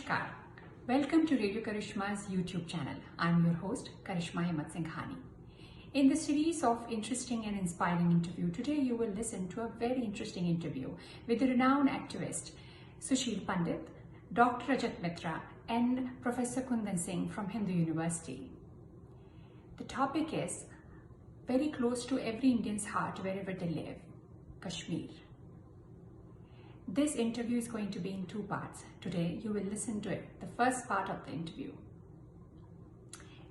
Namaskar. Welcome to Radio Karishma's YouTube channel. I'm your host, Karishma Himmat Singhani. In the series of interesting and inspiring interview, today you will listen to a very interesting interview with the renowned activist Sushil Pandit, Dr. Rajat Mitra, and Professor Kundan Singh from Hindu University. The topic is very close to every Indian's heart wherever they live, Kashmir. This interview is going to be in two parts. Today you will listen to it, the first part of the interview.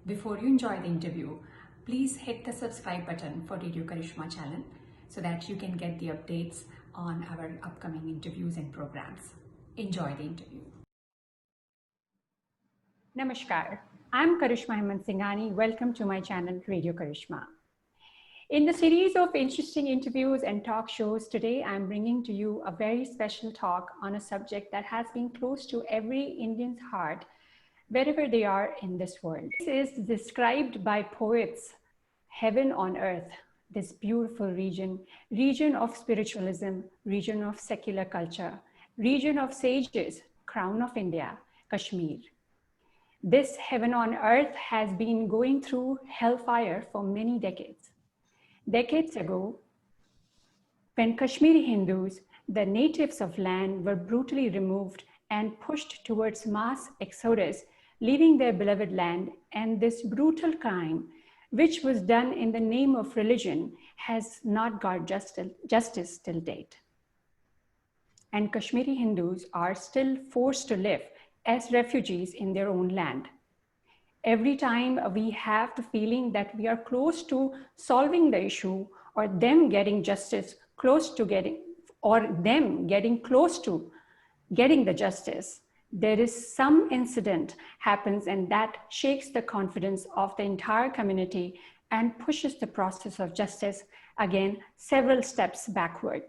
Before you enjoy the interview, please hit the subscribe button for Radio Karishma channel so that you can get the updates on our upcoming interviews and programs. Enjoy the interview. Namaskar. I'm Karishma Himmat Singhani. Welcome to my channel Radio Karishma. In the series of interesting interviews and talk shows, today I'm bringing to you a very special talk on a subject that has been close to every Indian's heart wherever they are in this world. This is described by poets, heaven on earth, this beautiful region of spiritualism, region of secular culture, region of sages, crown of India, Kashmir. This heaven on earth has been going through hellfire for many decades. Decades ago, when Kashmiri Hindus, the natives of land, were brutally removed and pushed towards mass exodus, leaving their beloved land, and this brutal crime, which was done in the name of religion, has not got justice till date. And Kashmiri Hindus are still forced to live as refugees in their own land. Every time we have the feeling that we are close to solving the issue, or them getting justice, getting close to getting the justice, there is some incident happens and that shakes the confidence of the entire community and pushes the process of justice again several steps backward.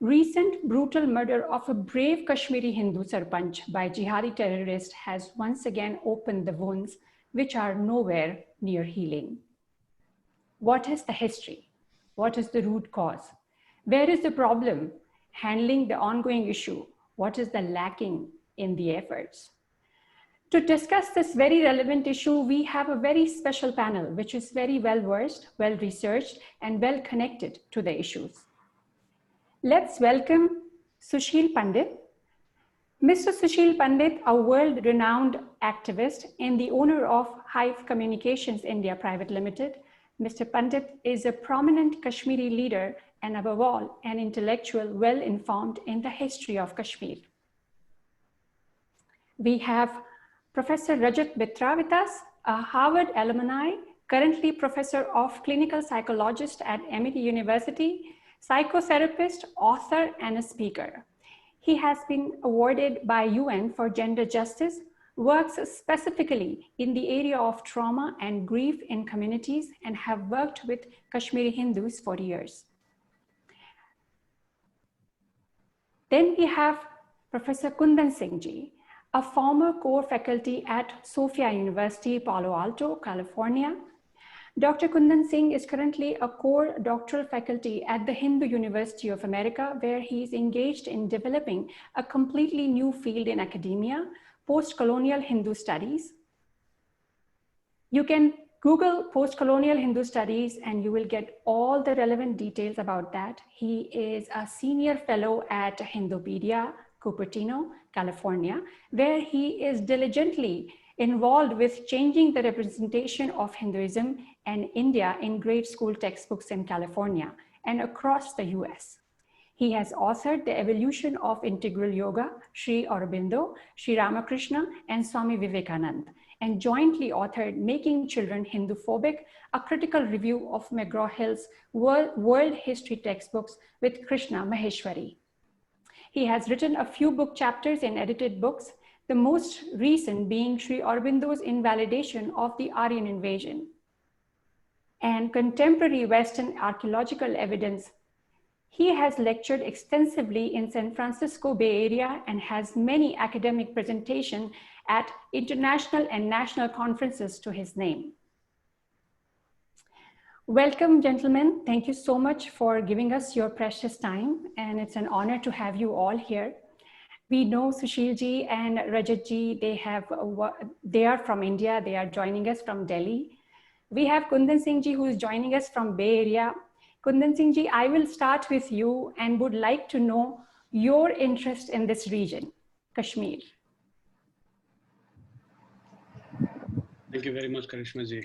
Recent brutal murder of a brave Kashmiri Hindu Sarpanch by jihadi terrorists has once again opened the wounds which are nowhere near healing. What is the history? What is the root cause? Where is the problem? Handling the ongoing issue? What is the lacking in the efforts? To discuss this very relevant issue, we have a very special panel which is very well versed, well researched, and well connected to the issues. Let's welcome Sushil Pandit. Mr. Sushil Pandit, a world-renowned activist and the owner of Hive Communications India Private Limited. Mr. Pandit is a prominent Kashmiri leader and above all, an intellectual well-informed in the history of Kashmir. We have Professor Rajat Mitra with us, a Harvard alumni, currently Professor of Clinical Psychologist at Amity University, psychotherapist, author, and a speaker. He has been awarded by UN for gender justice, works specifically in the area of trauma and grief in communities, and have worked with Kashmiri Hindus for years. Then we have Professor Kundan Singh ji, a former core faculty at Sophia University, Palo Alto, California. Dr. Kundan Singh is currently a core doctoral faculty at the Hindu University of America, where he is engaged in developing a completely new field in academia, post-colonial Hindu studies. You can Google post-colonial Hindu studies and you will get all the relevant details about that. He is a senior fellow at Hindupedia, Cupertino, California, where he is diligently involved with changing the representation of Hinduism and India in grade school textbooks in California and across the US. He has authored The Evolution of Integral Yoga, Sri Aurobindo, Sri Ramakrishna, and Swami Vivekananda, and jointly authored Making Children Hindu-Phobic, a critical review of McGraw-Hill's world history textbooks with Krishna Maheshwari. He has written a few book chapters in edited books, the most recent being Sri Aurobindo's Invalidation of the Aryan Invasion and Contemporary Western Archaeological Evidence. He has lectured extensively in San Francisco Bay Area and has many academic presentations at international and national conferences to his name. Welcome, gentlemen. Thank you so much for giving us your precious time, and it's an honor to have you all here. We know Sushil ji and Rajat ji, they are from India. They are joining us from Delhi. We have Kundan Singh ji, who is joining us from Bay Area. Kundan Singh ji, I will start with you and would like to know your interest in this region, Kashmir. Thank you very much, Karishma ji.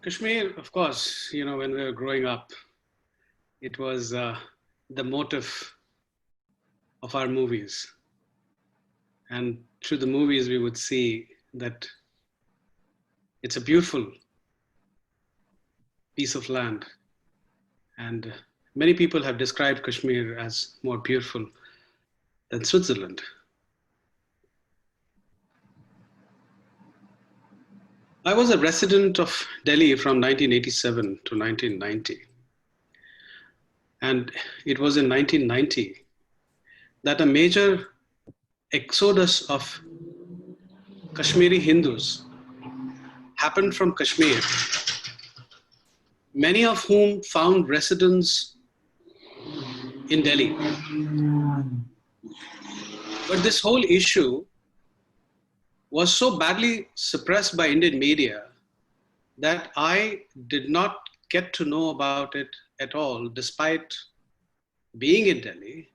Kashmir, of course, you know, when we were growing up, it was the motive of our movies. And through the movies, we would see that it's a beautiful piece of land. And many people have described Kashmir as more beautiful than Switzerland. I was a resident of Delhi from 1987 to 1990. And it was in 1990 that a major exodus of Kashmiri Hindus happened from Kashmir, many of whom found residence in Delhi. But this whole issue was so badly suppressed by Indian media that I did not get to know about it at all, despite being in Delhi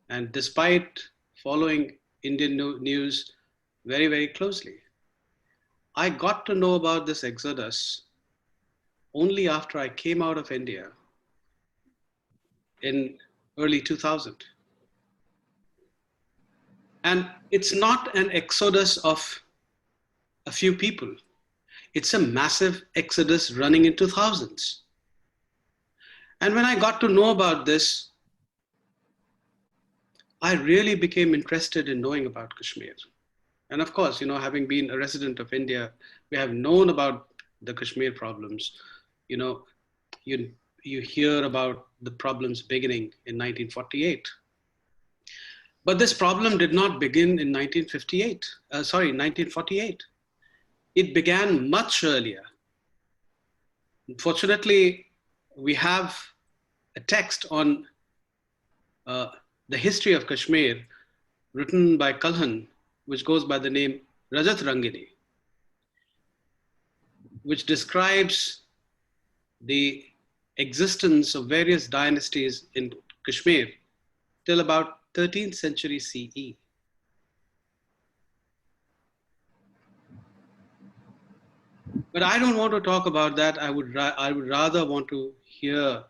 and despite following Indian news very, very closely. I got to know about this exodus only after I came out of India in early 2000. And it's not an exodus of a few people. It's a massive exodus running into thousands. And when I got to know about this, I really became interested in knowing about Kashmir. And of course, you know, having been a resident of India, we have known about the Kashmir problems. You know, you hear about the problems beginning in 1948. But this problem did not begin in 1948. It began much earlier. Fortunately, we have a text on the history of Kashmir written by Kalhan, which goes by the name Rajat Rangini, which describes the existence of various dynasties in Kashmir till about 13th century CE. But I don't want to talk about that. I would rather want to hear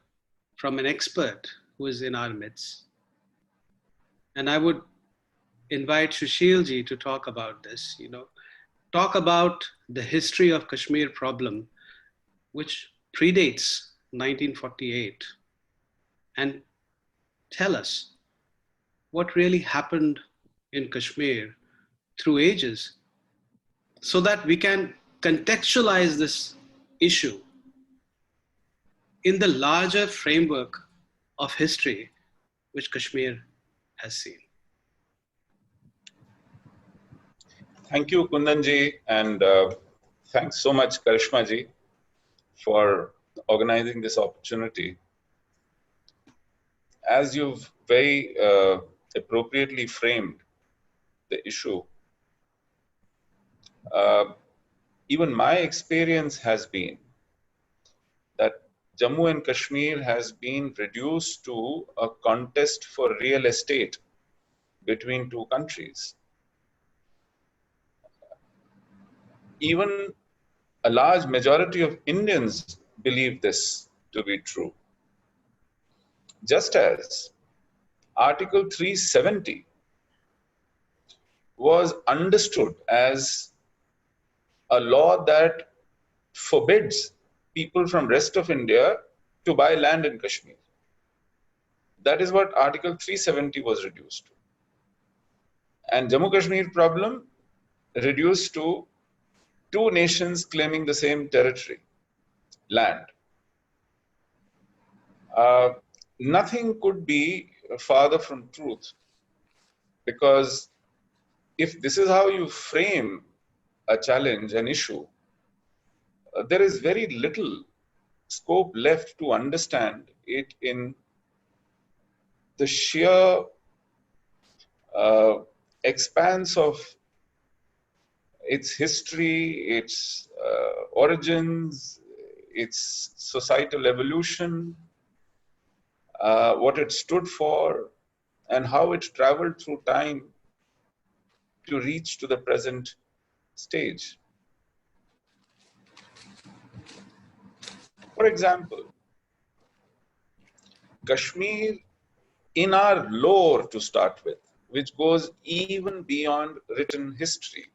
from an expert who is in our midst. And I would invite Sushil ji to talk about this, you know, talk about the history of Kashmir problem, which predates 1948, and tell us what really happened in Kashmir through ages, so that we can contextualize this issue in the larger framework of history which Kashmir has seen. Thank you, Kundan ji, and thanks so much, Karishma ji, for organizing this opportunity. As you've very appropriately framed the issue, even my experience has been that Jammu and Kashmir has been reduced to a contest for real estate between two countries. Even a large majority of Indians believe this to be true. Just as Article 370 was understood as a law that forbids people from rest of India to buy land in Kashmir. That is what Article 370 was reduced to. And Jammu Kashmir problem reduced to two nations claiming the same territory, land. Nothing could be farther from truth, because if this is how you frame a challenge, an issue, there is very little scope left to understand it in the sheer expanse of its history, its origins, its societal evolution, what it stood for, and how it traveled through time to reach to the present stage. For example, Kashmir, in our lore to start with, which goes even beyond written history,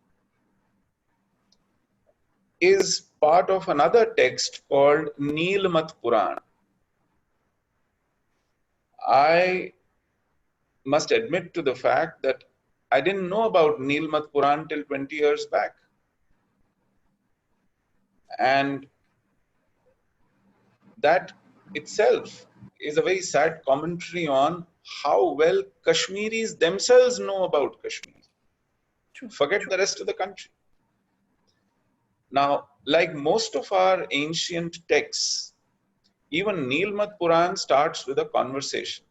is part of another text called Nilmat Puran. I must admit to the fact that I didn't know about Nilmat Puran till 20 years back. And that itself is a very sad commentary on how well Kashmiris themselves know about Kashmir. True. Forget the rest of the country. Now, like most of our ancient texts, even Nilmat Puran starts with a conversation.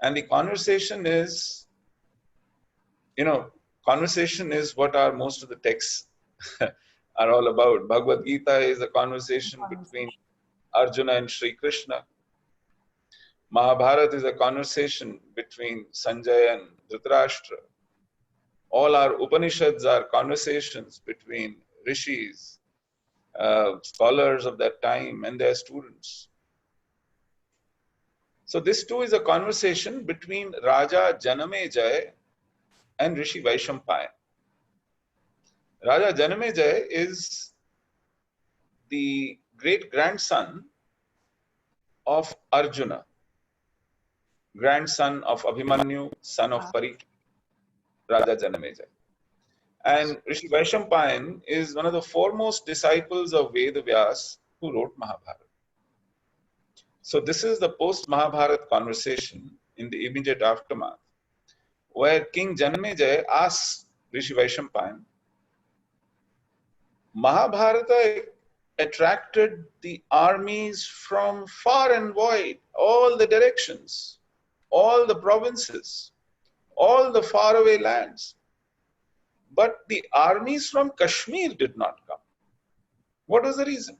And the conversation is, conversation is what our most of the texts are all about. Bhagavad Gita is a conversation between Arjuna and Sri Krishna. Mahabharata is a conversation between Sanjay and Dhritarashtra. All our Upanishads are conversations between rishis, scholars of that time and their students. So this too is a conversation between Raja Janamejaya and Rishi Vaishampayan. Raja Janamejaya is the great-grandson of Arjuna, grandson of Abhimanyu, son of Parikshit, Raja Janamejaya. And Rishi Vaishampayan is one of the foremost disciples of Veda Vyas who wrote Mahabharata. So this is the post-Mahabharata conversation in the immediate aftermath, where King Janamejaya asks Rishi Vaishampayan, Mahabharata attracted the armies from far and wide, all the directions, all the provinces, all the faraway lands. But the armies from Kashmir did not come. What was the reason?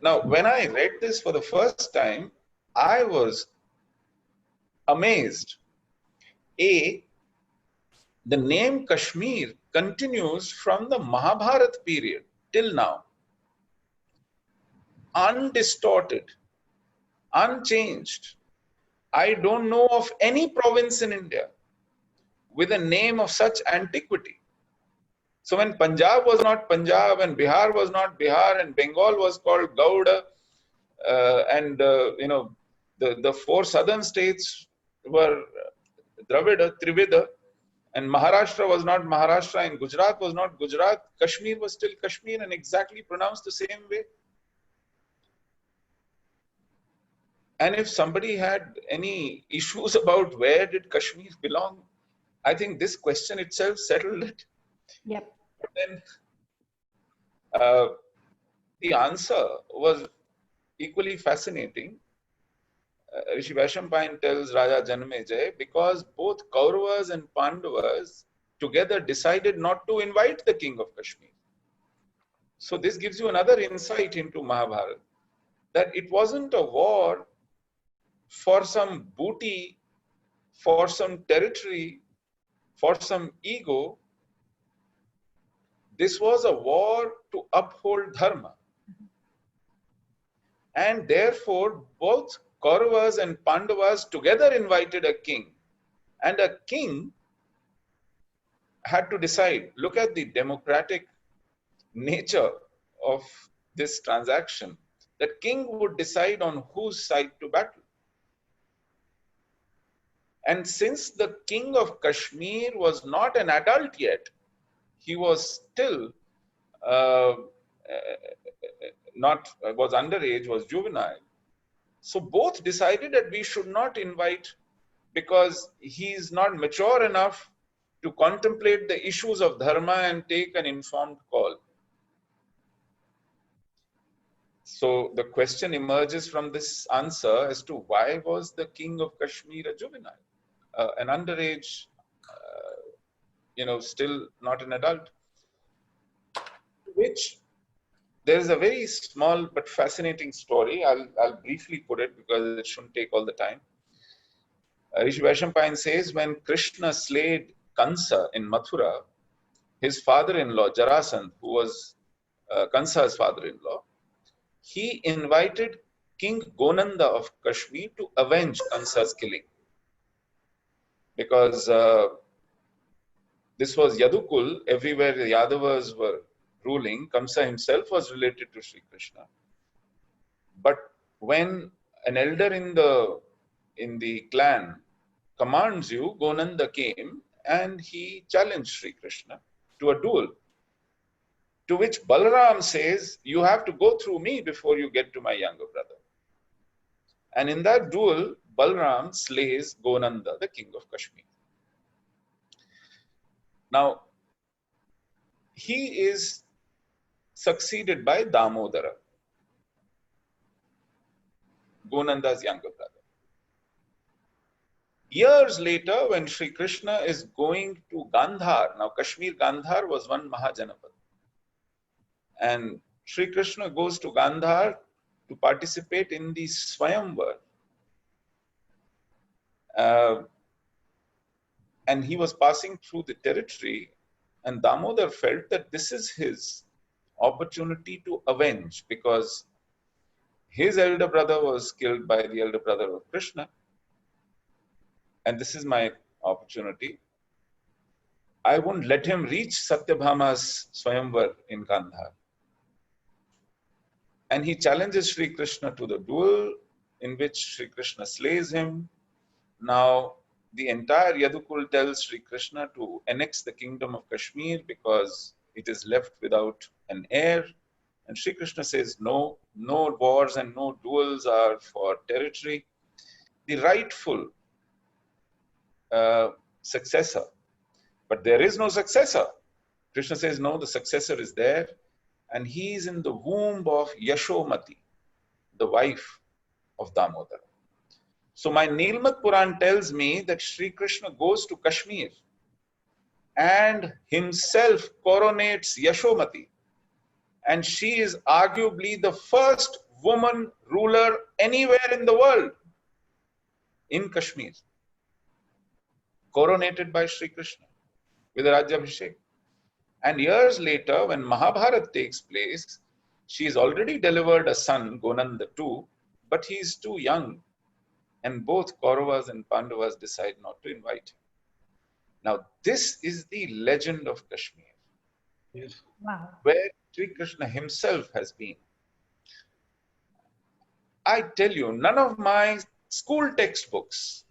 Now, when I read this for the first time, I was amazed. The name Kashmir continues from the Mahabharata period till now, undistorted, unchanged. I don't know of any province in India with a name of such antiquity. So when Punjab was not Punjab, and Bihar was not Bihar, and Bengal was called Gauda, and the four southern states were Dravida, Trivida, and Maharashtra was not Maharashtra, and Gujarat was not Gujarat, Kashmir was still Kashmir and exactly pronounced the same way. And if somebody had any issues about where did Kashmir belong, I think this question itself settled it. Yep. Then the answer was equally fascinating. Rishi Vaishampayan tells Raja Janamejaya, because both Kauravas and Pandavas together decided not to invite the king of Kashmir. So this gives you another insight into Mahabharata, that it wasn't a war for some booty, for some territory, for some ego. This was a war to uphold dharma. And therefore, both Kauravas and Pandavas together invited a king. And a king had to decide. Look at the democratic nature of this transaction. That king would decide on whose side to battle. And since the king of Kashmir was not an adult yet, he was still was underage, was juvenile. So both decided that we should not invite, because he is not mature enough to contemplate the issues of dharma and take an informed call. So the question emerges from this answer as to why was the king of Kashmir a juvenile, an underage, still not an adult, which there is a very small but fascinating story. I'll briefly put it because it shouldn't take all the time. Rishi Vaishampayana says when Krishna slayed Kansa in Mathura, his father-in-law Jarasandha, who was Kansa's father-in-law, he invited King Gonanda of Kashmir to avenge Kansa's killing. Because this was Yadukul, everywhere the Yadavas were ruling, Kamsa himself was related to Sri Krishna. But when an elder in the clan commands you, Gonanda came and he challenged Sri Krishna to a duel. To which Balaram says, you have to go through me before you get to my younger brother. And in that duel, Balaram slays Gonanda, the king of Kashmir. Now, he is succeeded by Damodara, Gonanda's younger brother. Years later, when Sri Krishna is going to Gandhar, now Kashmir Gandhar was one Mahajanapad, and Sri Krishna goes to Gandhar to participate in the Swayamvar. And he was passing through the territory, and Damodar felt that this is his opportunity to avenge, because his elder brother was killed by the elder brother of Krishna, and this is my opportunity. I won't let him reach Satyabhama's Swayamvar in Gandhar. And he challenges Sri Krishna to the duel, in which Sri Krishna slays him. Now, the entire Yadukul tells Sri Krishna to annex the kingdom of Kashmir because it is left without an heir. And Sri Krishna says, no, no wars and no duels are for territory. The rightful successor. But there is no successor. Krishna says, no, the successor is there. And he is in the womb of Yashomati, the wife of Damodara. So my Nilmat Puran tells me that Sri Krishna goes to Kashmir and himself coronates Yashomati. And she is arguably the first woman ruler anywhere in the world, in Kashmir, coronated by Sri Krishna with a Rajyabhishek. And years later, when Mahabharata takes place, she has already delivered a son, Gonanda too, but he is too young. And both Kauravas and Pandavas decide not to invite him. Now, this is the legend of Kashmir, Yes. Wow. where Sri Krishna himself has been. I tell you, none of my school textbooks,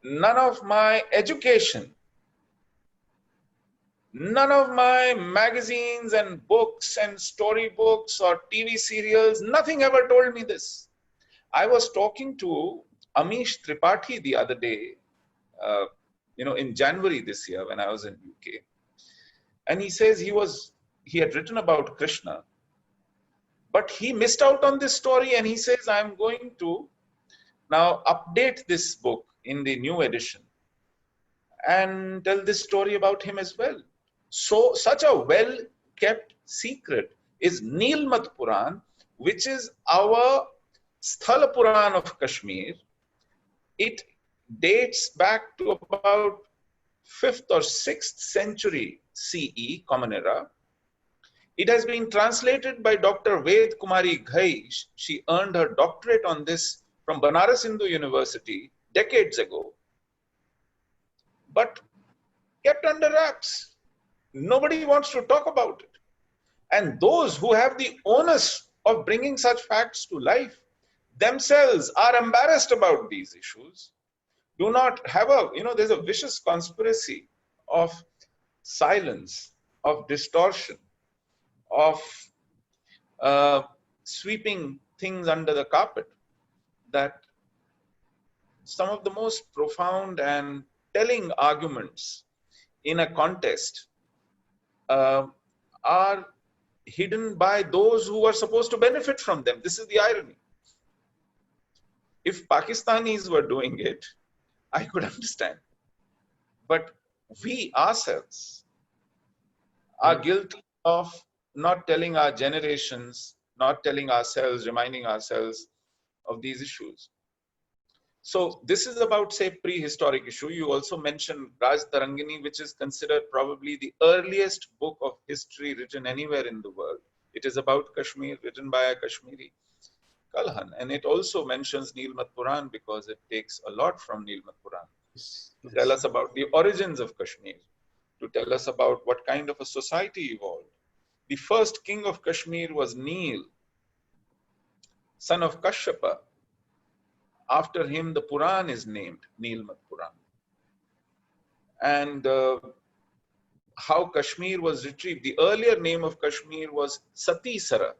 none of my education, none of my magazines and books and storybooks or TV serials, nothing ever told me this. I was talking to Amish Tripathi the other day, in January this year when I was in UK. And he says he had written about Krishna, but he missed out on this story, and he says, I'm going to now update this book in the new edition and tell this story about him as well. So such a well-kept secret is Nilmat Puran, which is our Sthala Puran of Kashmir. It dates back to about 5th or 6th century CE, Common Era. It has been translated by Dr. Ved Kumari Ghai. She earned her doctorate on this from Banaras Hindu University decades ago, but kept under wraps. Nobody wants to talk about it. And those who have the onus of bringing such facts to life themselves are embarrassed about these issues, do not have there's a vicious conspiracy of silence, of distortion, of sweeping things under the carpet, that some of the most profound and telling arguments in a contest are hidden by those who are supposed to benefit from them. This is the irony. If Pakistanis were doing it, I could understand. But we ourselves are guilty of not telling our generations, not telling ourselves, reminding ourselves of these issues. So this is about, say, prehistoric issue. You also mentioned Raj Tarangini, which is considered probably the earliest book of history written anywhere in the world. It is about Kashmir, written by a Kashmiri, Kalhan. And it also mentions Nilmat Puran because it takes a lot from Nilmat Puran to tell us about the origins of Kashmir, to tell us about what kind of a society evolved. The first king of Kashmir was Nil, son of Kashyapa. After him, the Puran is named, Nilmat Puran. And how Kashmir was retrieved. The earlier name of Kashmir was Satisara.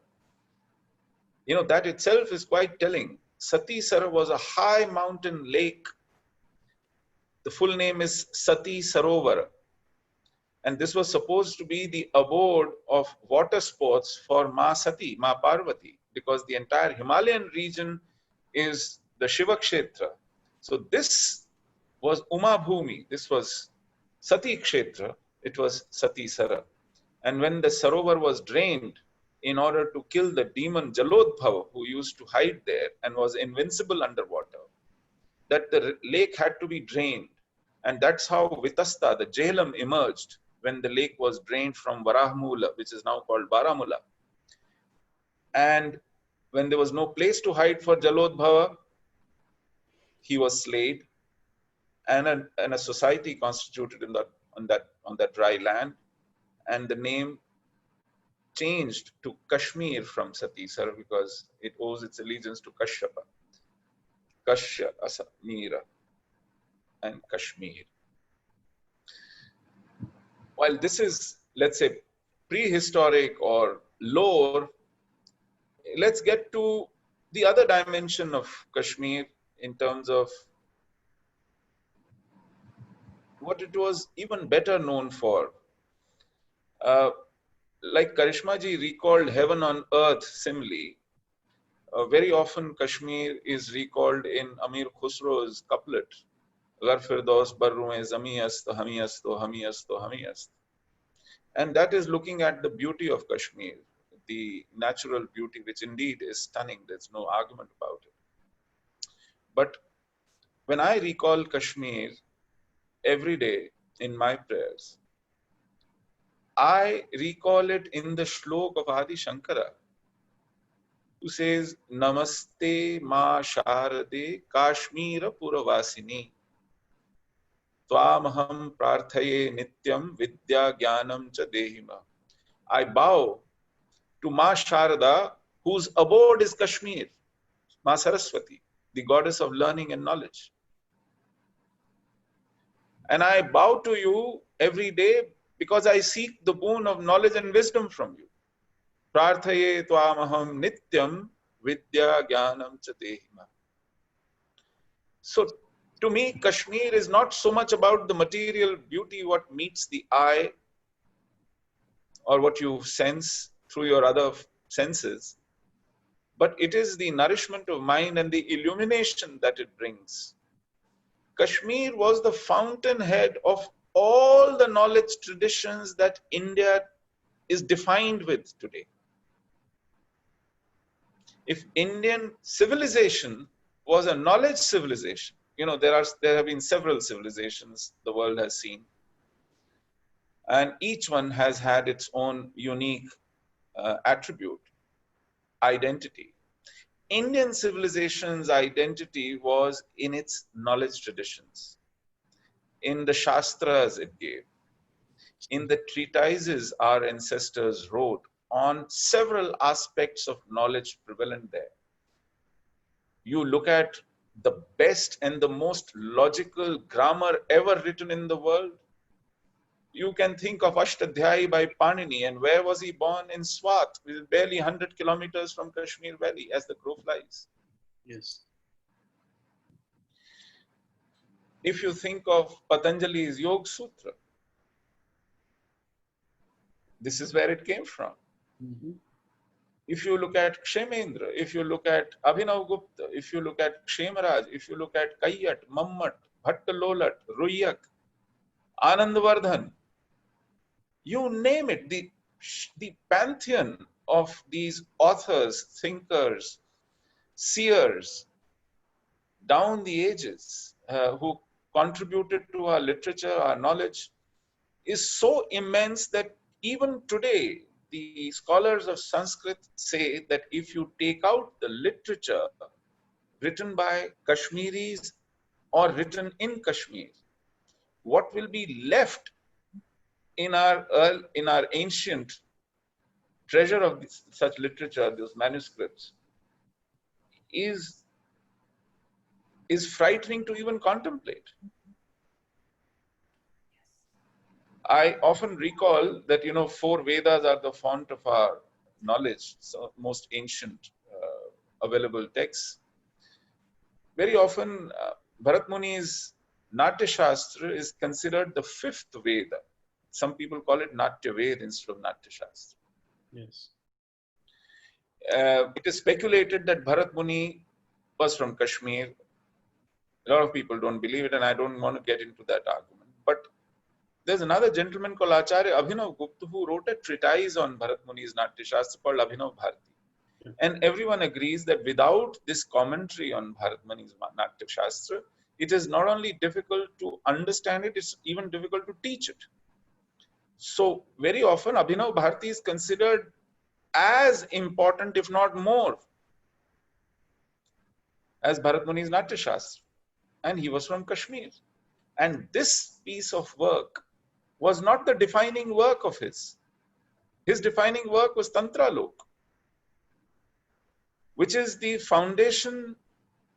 You know, that itself is quite telling. Satisara was a high mountain lake. The full name is Sati Sarovar. And this was supposed to be the abode of water sports for Ma Sati, Ma Parvati, because the entire Himalayan region is the Shiva Kshetra. So this was Uma Bhumi, this was Sati Kshetra, it was Sati Sara. And when the Sarovar was drained, in order to kill the demon Jalodbhava, who used to hide there and was invincible underwater, that the lake had to be drained. And that's how Vitasta, the Jhelum, emerged when the lake was drained from Varahmula, which is now called Baramulla. And when there was no place to hide for Jalodbhava, he was slayed, and a society constituted on that dry land, and the name changed to Kashmir from Satisar because it owes its allegiance to Kashyapa. Kashya, Asa, Mira, and Kashmir. While this is, let's say, prehistoric or lore, let's get to the other dimension of Kashmir in terms of what it was even better known for. Like Karishma ji recalled heaven on earth simile, very often Kashmir is recalled in Amir Khusro's couplet, Gar Firdaus Barrume Zami Asto Hami Asto Hami Asto Hami Asto. And that is looking at the beauty of Kashmir, the natural beauty, which indeed is stunning. There's no argument about it. But when I recall Kashmir every day in my prayers, I recall it in the shlok of Adi Shankara, who says, Namaste Ma Sharade Kashmira Puravasini Tvamaham Prarthaye Nityam Vidya Jnanam Cha Dehima. I bow to Ma Sharada, whose abode is Kashmir, Ma Saraswati, the goddess of learning and knowledge. And I bow to you every day because I seek the boon of knowledge and wisdom from you. Prarthaye tvamaham nityam vidya jnanam cha dehima. So to me, Kashmir is not so much about the material beauty, what meets the eye or what you sense through your other senses, but it is the nourishment of mind and the illumination that it brings. Kashmir was the fountainhead of all the knowledge traditions that India is defined with today. If Indian civilization was a knowledge civilization, you know, there have been several civilizations the world has seen, and each one has had its own unique attribute, identity. Indian civilization's identity was in its knowledge traditions, in the Shastras it gave, in the treatises our ancestors wrote on several aspects of knowledge prevalent there. You look at the best and the most logical grammar ever written in the world, you can think of Ashtadhyayi by Panini. And where was he born? In Swat, which is barely 100 kilometers from Kashmir Valley, as the crow flies. Yes. If you think of Patanjali's Yoga Sutra, this is where it came from. Mhm. If you look at Kshemendra, if you look at Abhinav Gupta, if you look at Kshemaraj, if you look at Kayyat, Mammat, Bhattalolat, Ruyak, Anandvardhan, you name it, the pantheon of these authors, thinkers, seers down the ages who contributed to our literature, our knowledge, is so immense that even today, the scholars of Sanskrit say that if you take out the literature written by Kashmiris or written in Kashmir, what will be left in our ancient treasure of such literature, those manuscripts, is frightening to even contemplate. I often recall that, four Vedas are the font of our knowledge, so most ancient available texts. Very often, Bharat Muni's Natya Shastra is considered the fifth Veda. Some people call it Natya Ved instead of Natya Shastra. Yes. It is speculated that Bharat Muni was from Kashmir. A lot of people don't believe it, and I don't want to get into that argument. But there's another gentleman called Acharya Abhinav Gupta who wrote a treatise on Bharat Muni's Natya Shastra called Abhinav Bharati. And everyone agrees that without this commentary on Bharat Muni's Natya Shastra, it is not only difficult to understand it, it's even difficult to teach it. So very often Abhinav Bharati is considered as important, if not more, as Bharat Muni's Natya Shastra. And he was from Kashmir. And this piece of work was not the defining work of his. His defining work was Tantra Lok, which is the foundation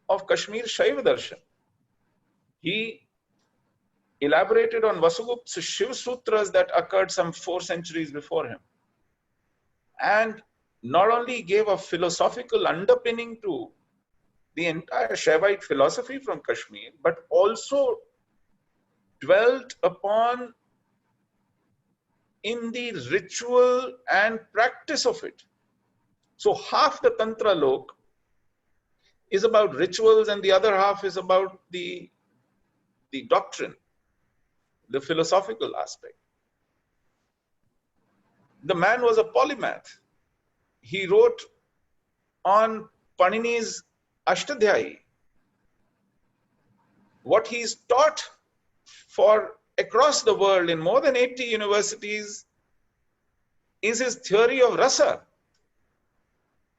of Kashmir Shaiva Darshan. He elaborated on Vasugupta's Shiva Sutras that occurred some 4 centuries before him, and not only gave a philosophical underpinning to the entire Shaivite philosophy from Kashmir, but also dwelt upon in the ritual and practice of it. So half the Tantra Lok is about rituals and the other half is about the doctrine, the philosophical aspect. The man was a polymath. He wrote on Panini's Ashtadhyayi. What he's taught for across the world in more than 80 universities is his theory of rasa,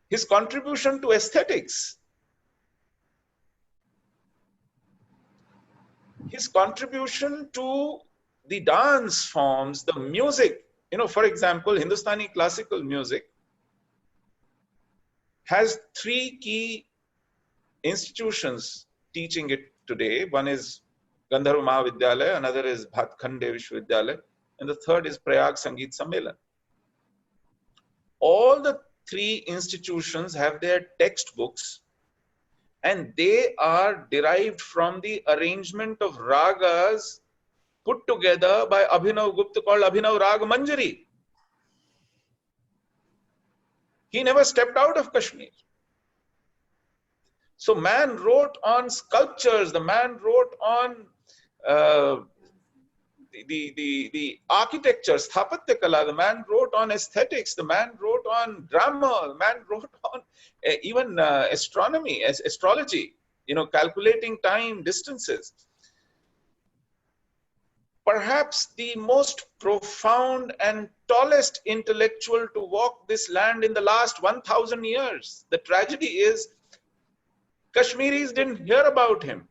his contribution to aesthetics, his contribution to the dance forms, the music. For example, Hindustani classical music has 3 key institutions teaching it today. One is Gandharva Mahavidyalaya, another is Bhatkhande Vishwavidyalaya, and the third is Prayag Sangeet Sammelan. All the 3 institutions have their textbooks, and they are derived from the arrangement of ragas put together by Abhinav Gupta called Abhinav Raga Manjari. He never stepped out of Kashmir. So man wrote on sculptures, the man wrote on the architecture, Sthapatya Kala, the man wrote on aesthetics, the man wrote on drama, the man wrote on even astronomy, astrology, calculating time, distances. Perhaps the most profound and tallest intellectual to walk this land in the last 1,000 years. The tragedy is Kashmiris didn't hear about him.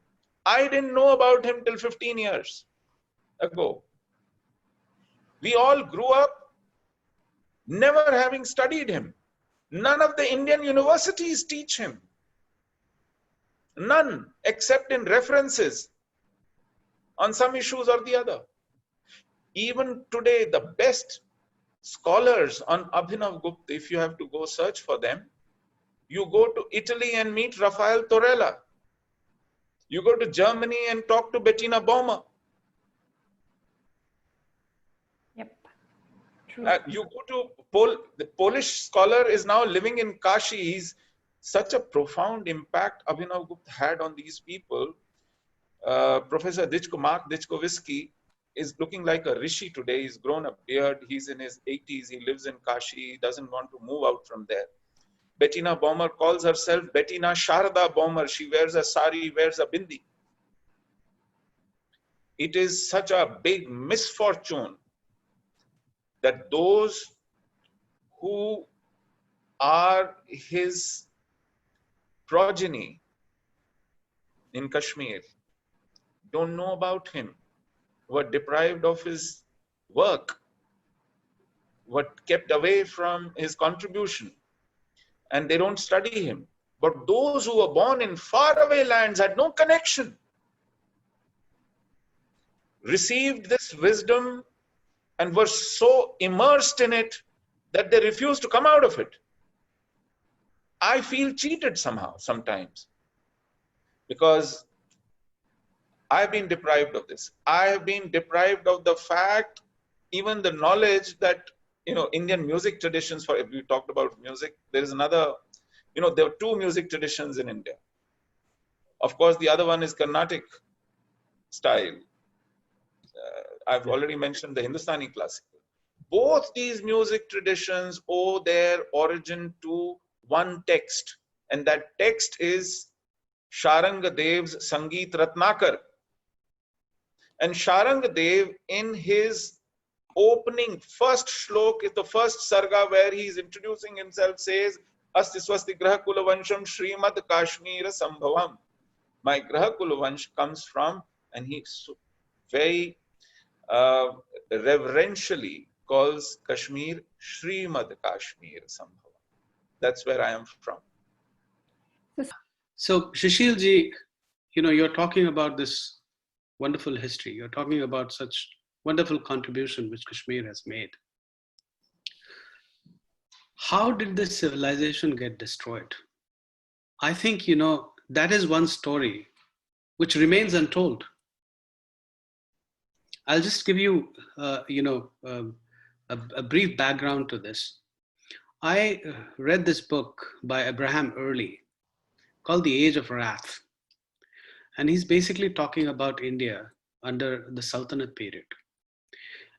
I didn't know about him till 15 years ago. We all grew up never having studied him. None of the Indian universities teach him. None, except in references on some issues or the other. Even today, the best scholars on Abhinav Gupta, if you have to go search for them, you go to Italy and meet Rafael Torella. You go to Germany and talk to Bettina Baumer. Yep, True. You go to the Polish scholar is now living in Kashi. He's such a profound impact Abhinav Gupta had on these people. Professor Mark Ditchkovsky is looking like a rishi today. He's grown a beard. He's in his 80s. He lives in Kashi. He doesn't want to move out from there. Bettina Baumer calls herself Bettina Sharda Baumer. She wears a sari, wears a bindi. It is such a big misfortune that those who are his progeny in Kashmir don't know about him, were deprived of his work, were kept away from his contribution, and they don't study him. But those who were born in faraway lands had no connection, received this wisdom and were so immersed in it that they refused to come out of it. I feel cheated somehow, sometimes, because I've been deprived of this. I have been deprived of the fact, even the knowledge that, Indian music traditions, if we talked about music, there is another, there are two music traditions in India. Of course, the other one is Carnatic style. I've already mentioned the Hindustani classical. Both these music traditions owe their origin to one text, and that text is Sharanga Dev's Sangeet Ratnakar. And Sharanga Dev, in his opening first shlok, is the first sarga where he is introducing himself, says, Asti Swasti Graha Kulavansham Srimad Kashmir Sambhavam. My Graha Kulavansh comes from, and he very reverentially calls Kashmir Srimad Kashmir Sambhavam. That's where I am from. So, Shishil ji, you're talking about this wonderful history. You're talking about such wonderful contribution which Kashmir has made. How did this civilization get destroyed? I think, that is one story which remains untold. I'll just give you, a brief background to this. I read this book by Abraham Early called The Age of Wrath. And he's basically talking about India under the Sultanate period.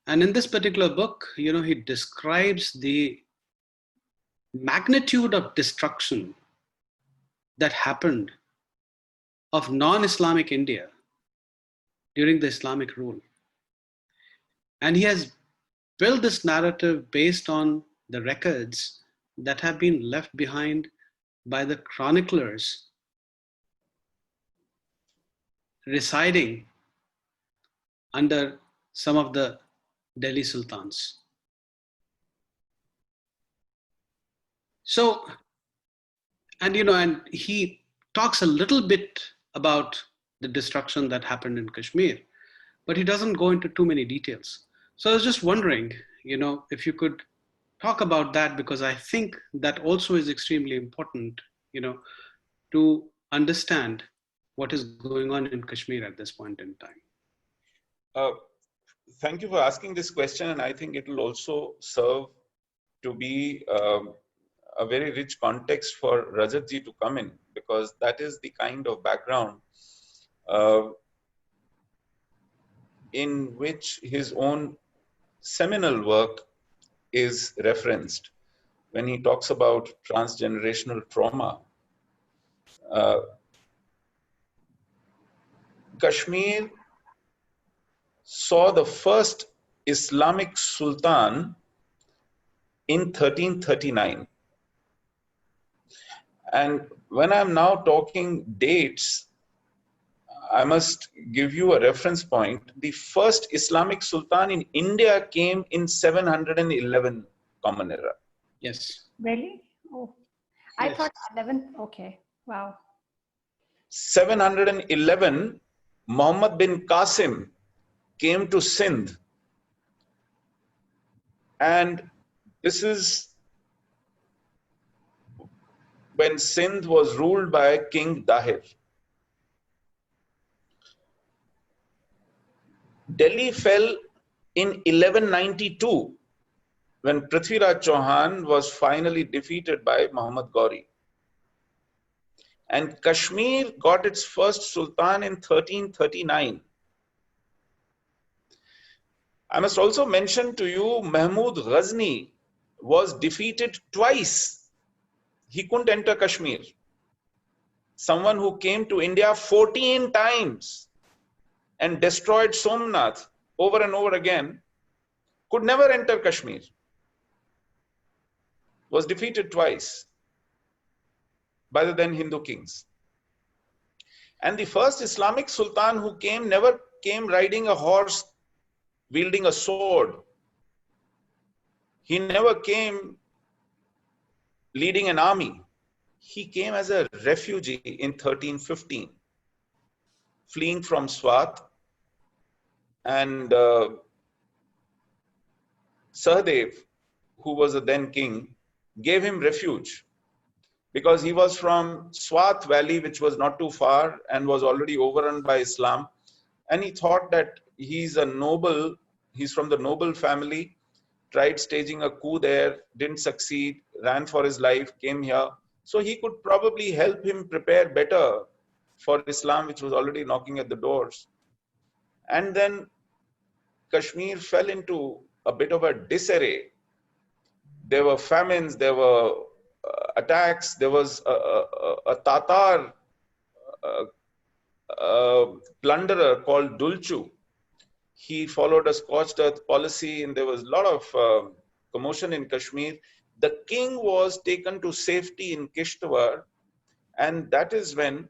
And in this particular book, he describes the magnitude of destruction that happened of non-Islamic India during the Islamic rule. And he has built this narrative based on the records that have been left behind by the chroniclers residing under some of the Delhi sultans. So, and he talks a little bit about the destruction that happened in Kashmir, but he doesn't go into too many details. So I was just wondering, if you could talk about that, because I think that also is extremely important, to understand what is going on in Kashmir at this point in time. Thank you for asking this question, and I think it will also serve to be a very rich context for Rajat ji to come in, because that is the kind of background in which his own seminal work is referenced when he talks about transgenerational trauma. Kashmir saw the first Islamic Sultan in 1339. And when I'm now talking dates, I must give you a reference point. The first Islamic Sultan in India came in 711 Common Era. Yes. Really? Oh, I Yes. thought 11. Okay. Wow. 711, Muhammad bin Qasim came to Sindh. And this is when Sindh was ruled by King Dahir. Delhi fell in 1192 when Prithviraj Chauhan was finally defeated by Muhammad Ghori. And Kashmir got its first Sultan in 1339. I must also mention to you, Mahmud Ghazni was defeated twice. He couldn't enter Kashmir. Someone who came to India 14 times and destroyed Somnath over and over again could never enter Kashmir. Was defeated twice by the then Hindu kings. And the first Islamic Sultan who came never came riding a horse, wielding a sword. He never came leading an army. He came as a refugee in 1315, fleeing from Swat, and Sahadev, who was the then king, gave him refuge because he was from Swat Valley, which was not too far and was already overrun by Islam. And he thought that he's a noble, he's from the noble family, tried staging a coup there, didn't succeed, ran for his life, came here. So he could probably help him prepare better for Islam, which was already knocking at the doors. And then Kashmir fell into a bit of a disarray. There were famines, there were attacks, there was a Tatar plunderer called Dulchu. He followed a scorched earth policy, and there was a lot of commotion in Kashmir. The king was taken to safety in Kishtwar, and that is when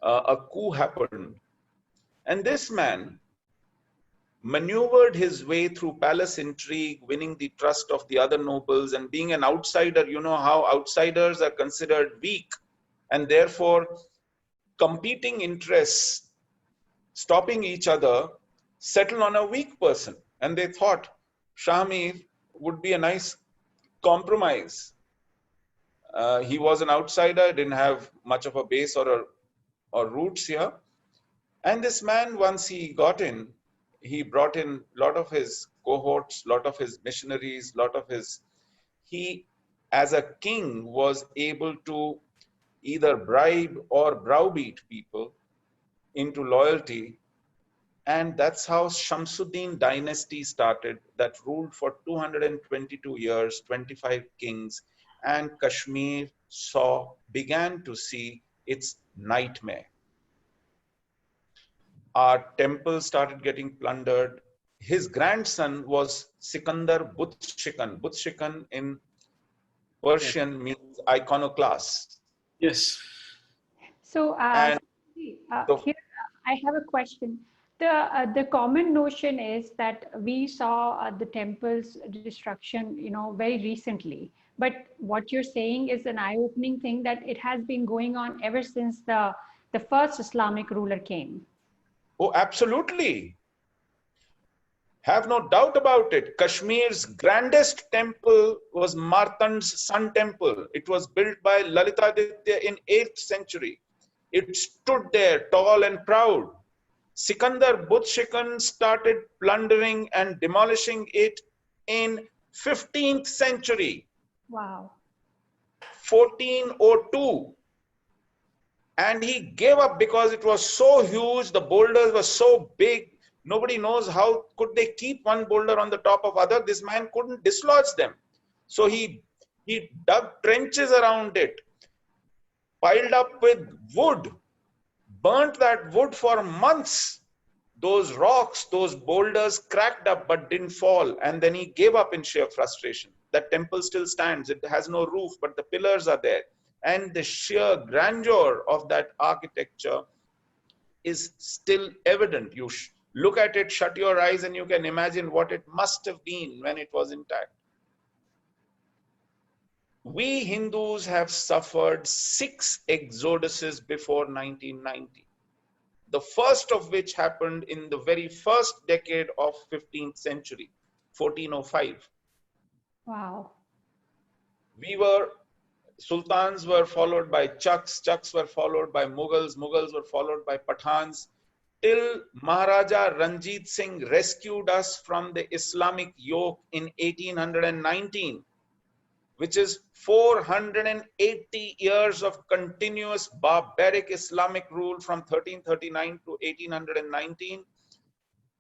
a coup happened. And this man maneuvered his way through palace intrigue, winning the trust of the other nobles, and being an outsider. You know how outsiders are considered weak, and therefore competing interests, stopping each other, settle on a weak person. And they thought Shah Mir would be a nice compromise. He was an outsider, didn't have much of a base or roots here. And this man, once he got in, he brought in a lot of his cohorts, a lot of his missionaries, he as a king was able to either bribe or browbeat people into loyalty. And that's how Shamsuddin dynasty started, that ruled for 222 years, 25 kings, and Kashmir began to see its nightmare. Our temples started getting plundered. His grandson was Sikandar Butshikan. Butshikan in Persian means iconoclast. So, here I have a question. The common notion is that we saw the temple's destruction, very recently. But what you're saying is an eye-opening thing, that it has been going on ever since the first Islamic ruler came. Oh, absolutely. Have no doubt about it. Kashmir's grandest temple was Martand's Sun Temple. It was built by Lalitaditya in 8th century. It stood there tall and proud. Sikandar Butshikan started plundering and demolishing it in 15th century. Wow. 1402. And he gave up because it was so huge, the boulders were so big, nobody knows how could they keep one boulder on the top of other. This man couldn't dislodge them. So he dug trenches around it, piled up with wood, burnt that wood for months. Those rocks, those boulders cracked up but didn't fall. And then he gave up in sheer frustration. That temple still stands. It has no roof, but the pillars are there. And the sheer grandeur of that architecture is still evident. You look at it, shut your eyes, and you can imagine what it must have been when it was intact. We Hindus have suffered 6 exoduses before 1990. The first of which happened in the very first decade of 15th century, 1405. Wow. Sultans were followed by Chucks, Chucks were followed by Mughals, Mughals were followed by Pathans. till Maharaja Ranjit Singh rescued us from the Islamic yoke in 1819, which is 480 years of continuous barbaric Islamic rule from 1339 to 1819.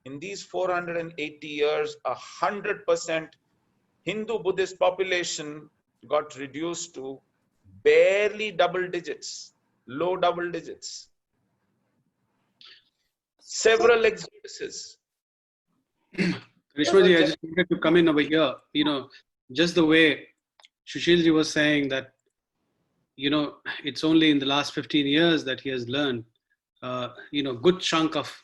In these 480 years, 100% Hindu-Buddhist population got reduced to barely double digits, low double digits. Several exoduses. Karishma ji, I just wanted to come in over here. Just the way Sushil ji was saying that, it's only in the last 15 years that he has learned, good chunk of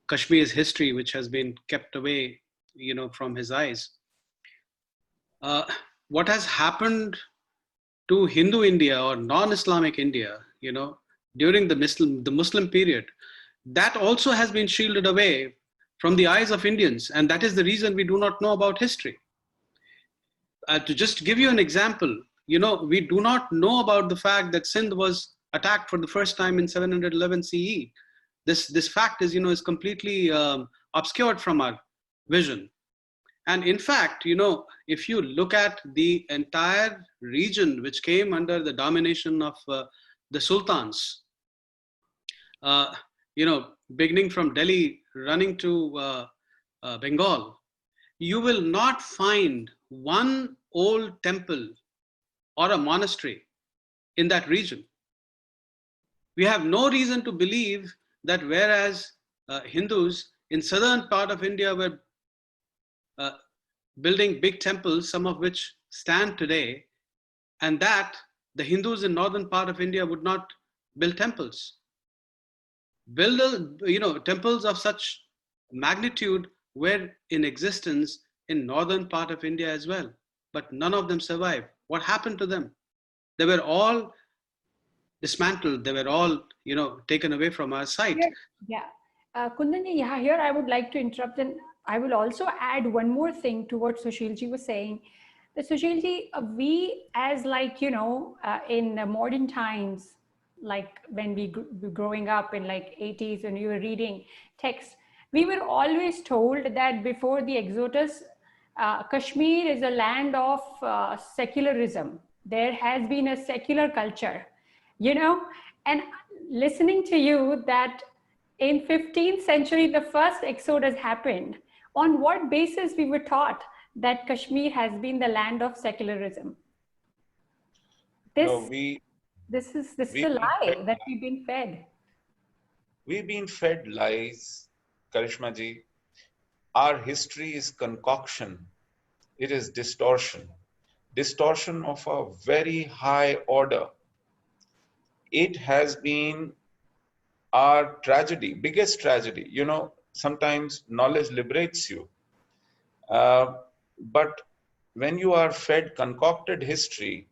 Kashmir's history, which has been kept away, from his eyes. What has happened to Hindu India or non-Islamic India, during the Muslim period, that also has been shielded away from the eyes of Indians. And that is the reason we do not know about history. To just give you an example, we do not know about the fact that Sindh was attacked for the first time in 711 CE. This fact is completely obscured from our vision. And in fact, if you look at the entire region which came under the domination of the sultans, beginning from Delhi, running to Bengal, you will not find one old temple or a monastery in that region. We have no reason to believe that whereas Hindus in southern part of India were building big temples, some of which stand today, and that the Hindus in northern part of India would not build temples. Temples of such magnitude were in existence in northern part of India as well, but none of them survived. What happened to them? They were all dismantled. They were all, taken away from our sight. Kundan, here I would like to interrupt, and I will also add one more thing to what Sushilji was saying. That Sushilji, we as in modern times, like when we were growing up in 80s, when you were reading texts, we were always told that before the Exodus, Kashmir is a land of secularism. There has been a secular culture, and listening to you that in 15th century, the first Exodus happened. On what basis we were taught that Kashmir has been the land of secularism? This is a lie that we've been fed. We've been fed lies, Karishma ji. Our history is concoction. It is distortion. Distortion of a very high order. It has been our tragedy, biggest tragedy. Sometimes knowledge liberates you. But when you are fed concocted history,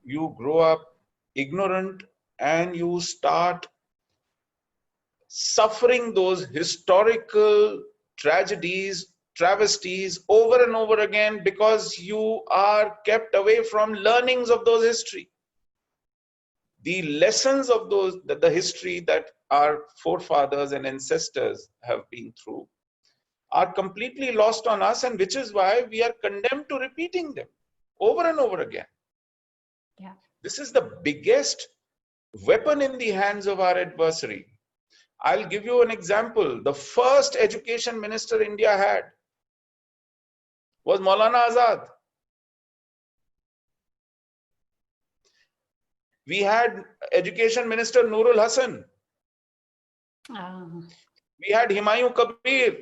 you grow up ignorant and you start suffering those historical tragedies, travesties over and over again because you are kept away from learnings of those history. The lessons of the history that our forefathers and ancestors have been through are completely lost on us, and which is why we are condemned to repeating them over and over again. Yeah. This is the biggest weapon in the hands of our adversary. I'll give you an example. The first education minister India had was Maulana Azad. We had education minister Nurul Hasan. We had Humayun Kabir.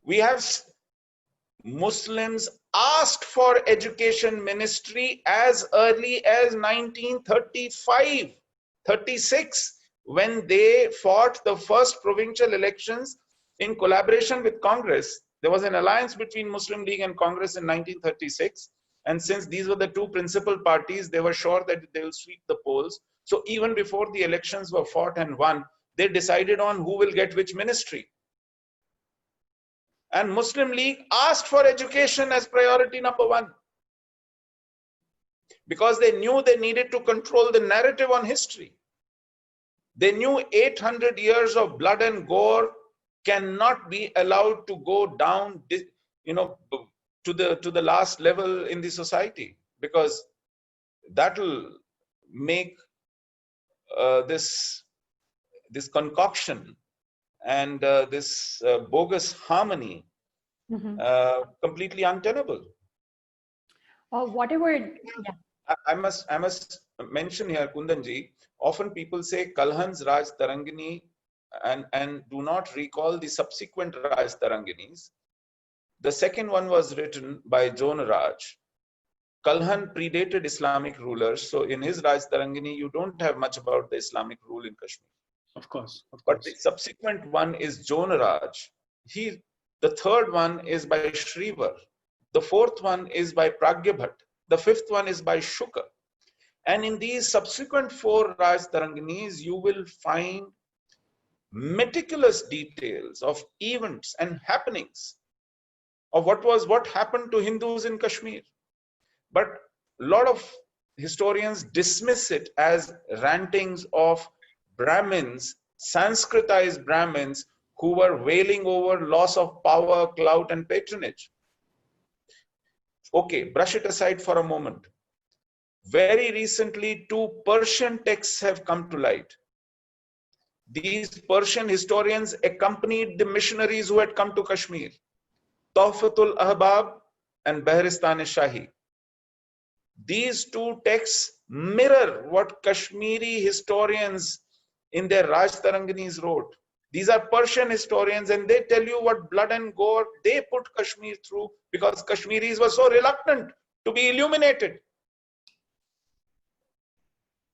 We have Muslims asked for education ministry as early as 1935, 36, when they fought the first provincial elections in collaboration with Congress. There was an alliance between Muslim League and Congress in 1936. And since these were the two principal parties, they were sure that they will sweep the polls. So even before the elections were fought and won, they decided on who will get which ministry. And Muslim League asked for education as priority number one, because they knew they needed to control the narrative on history. They knew 800 years of blood and gore cannot be allowed to go down, to the last level in the society, because that will make this concoction and this bogus harmony completely untenable. Or whatever. Yeah. I must mention here, Kundanji, often people say Kalhan's Raj Tarangini and do not recall the subsequent Raj Taranginis. The second one was written by Jona Raj. Kalhan predated Islamic rulers, so in his Raj Tarangini, you don't have much about the Islamic rule in Kashmir. Of course. But the subsequent one is Jona Raj. The third one is by Shrivar. The fourth one is by Pragya Bhatt. The fifth one is by Shuka. And in these subsequent 4 Raj Taranginis, you will find meticulous details of events and happenings of what happened to Hindus in Kashmir. But a lot of historians dismiss it as rantings of Brahmins, Sanskritized Brahmins, who were wailing over loss of power, clout, and patronage. Okay, brush it aside for a moment. Very recently, 2 Persian texts have come to light. These Persian historians accompanied the missionaries who had come to Kashmir, Tuhfatul Ahbab and Behristan-e-Shahi. These 2 texts mirror what Kashmiri historians in their Raj Taranginis wrote. These are Persian historians, and they tell you what blood and gore they put Kashmir through because Kashmiris were so reluctant to be illuminated.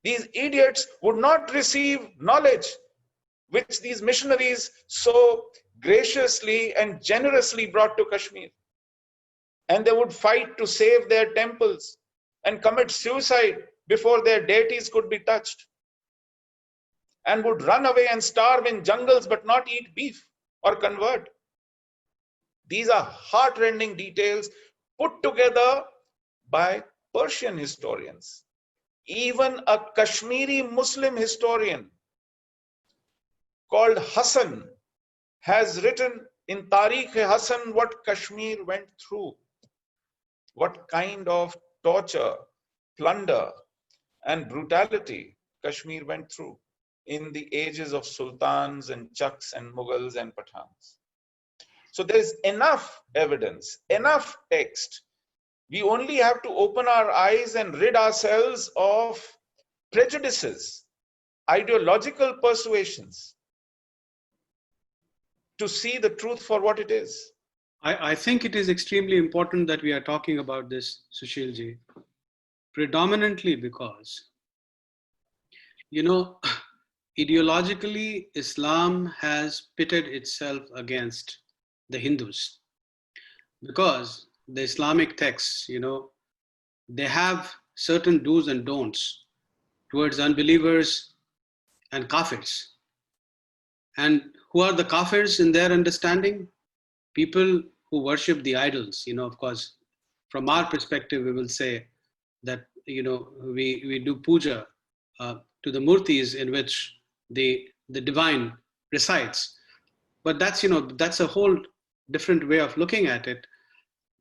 These idiots would not receive knowledge which these missionaries so graciously and generously brought to Kashmir. And they would fight to save their temples and commit suicide before their deities could be touched, and would run away and starve in jungles but not eat beef or convert. These are heart-rending details put together by Persian historians. Even a Kashmiri Muslim historian called Hassan has written in Tarikh-e-Hassan what Kashmir went through, what kind of torture, plunder, and brutality Kashmir went through in the ages of sultans and Chaks and Mughals and Pathans. So there is enough evidence, enough text. We only have to open our eyes and rid ourselves of prejudices, ideological persuasions, to see the truth for what it is. I think it is extremely important that we are talking about this, Sushilji, predominantly because, ideologically, Islam has pitted itself against the Hindus because the Islamic texts, they have certain do's and don'ts towards unbelievers and kafirs. And who are the kafirs in their understanding? People who worship the idols. Of course, from our perspective, we will say that, we do puja to the murtis in which the divine resides. But that's a whole different way of looking at it.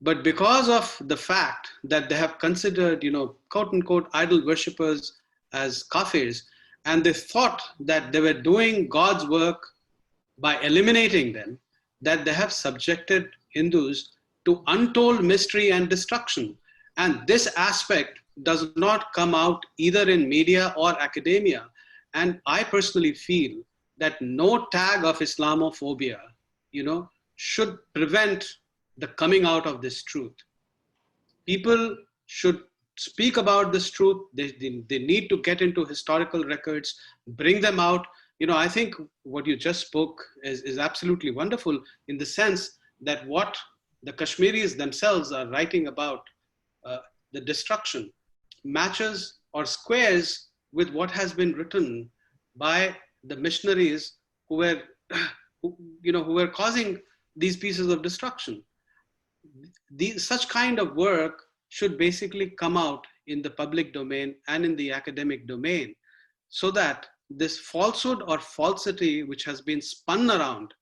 But because of the fact that they have considered, quote unquote, idol worshippers as kafirs, and they thought that they were doing God's work by eliminating them, that they have subjected Hindus to untold mystery and destruction. And this aspect does not come out either in media or academia. And I personally feel that no tag of Islamophobia, should prevent the coming out of this truth. People should speak about this truth. They need to get into historical records, bring them out. I think what you just spoke is absolutely wonderful in the sense that what the Kashmiris themselves are writing about the destruction matches or squares with what has been written by the missionaries who were causing these pieces of destruction. Such kind of work should basically come out in the public domain and in the academic domain so that this falsehood or falsity which has been spun around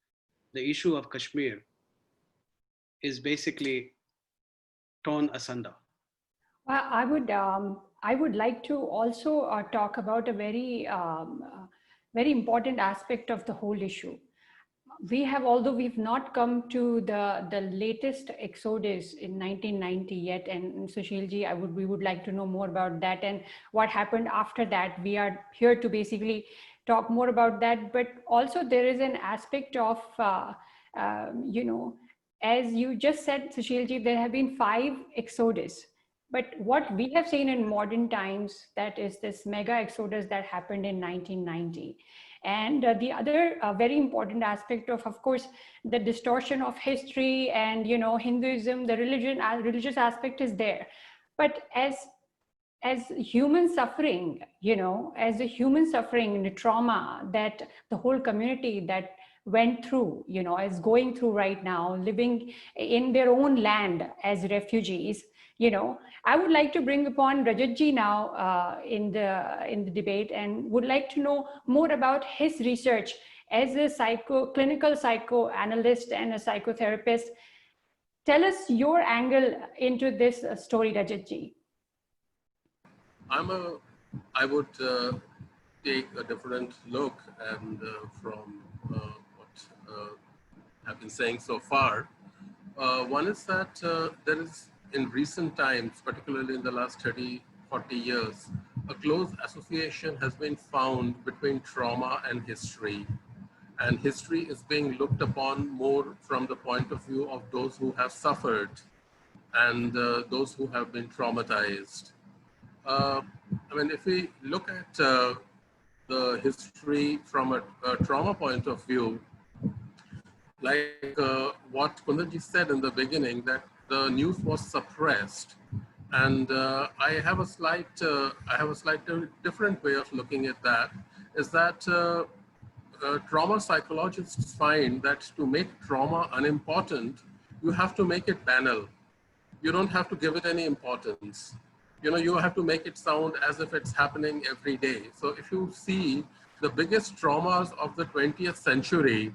the issue of Kashmir is basically torn asunder. Well, I would like to also talk about a very important aspect of the whole issue. We have, although we've not come to the latest exodus in 1990 yet, and Sushilji, we would like to know more about that and what happened after that. We are here to basically talk more about that, but also there is an aspect of, you know, as you just said, Sushilji, there have been 5 exodus. But what we have seen in modern times, that is this mega exodus that happened in 1990. And the other very important aspect of course, the distortion of history and, you know, Hinduism, the religious aspect is there. But as human suffering, you know, as a human suffering, the trauma that the whole community that went through, you know, is going through right now, living in their own land as refugees, you know, I would like to bring upon Rajatji now in the debate, and would like to know more about his research as a clinical psychoanalyst and a psychotherapist. Tell us your angle into this story, Rajatji. I would take a different look and from what I've been saying so far. One is that there is, in recent times, particularly in the last 30, 40 years, a close association has been found between trauma and history. And history is being looked upon more from the point of view of those who have suffered and those who have been traumatized. I mean, if we look at the history from a trauma point of view, like what Kundanji said in the beginning, that the news was suppressed, and I have a slightly different way of looking at that. Is that trauma psychologists find that to make trauma unimportant, you have to make it banal. You don't have to give it any importance. You know, you have to make it sound as if it's happening every day. So if you see the biggest traumas of the 20th century,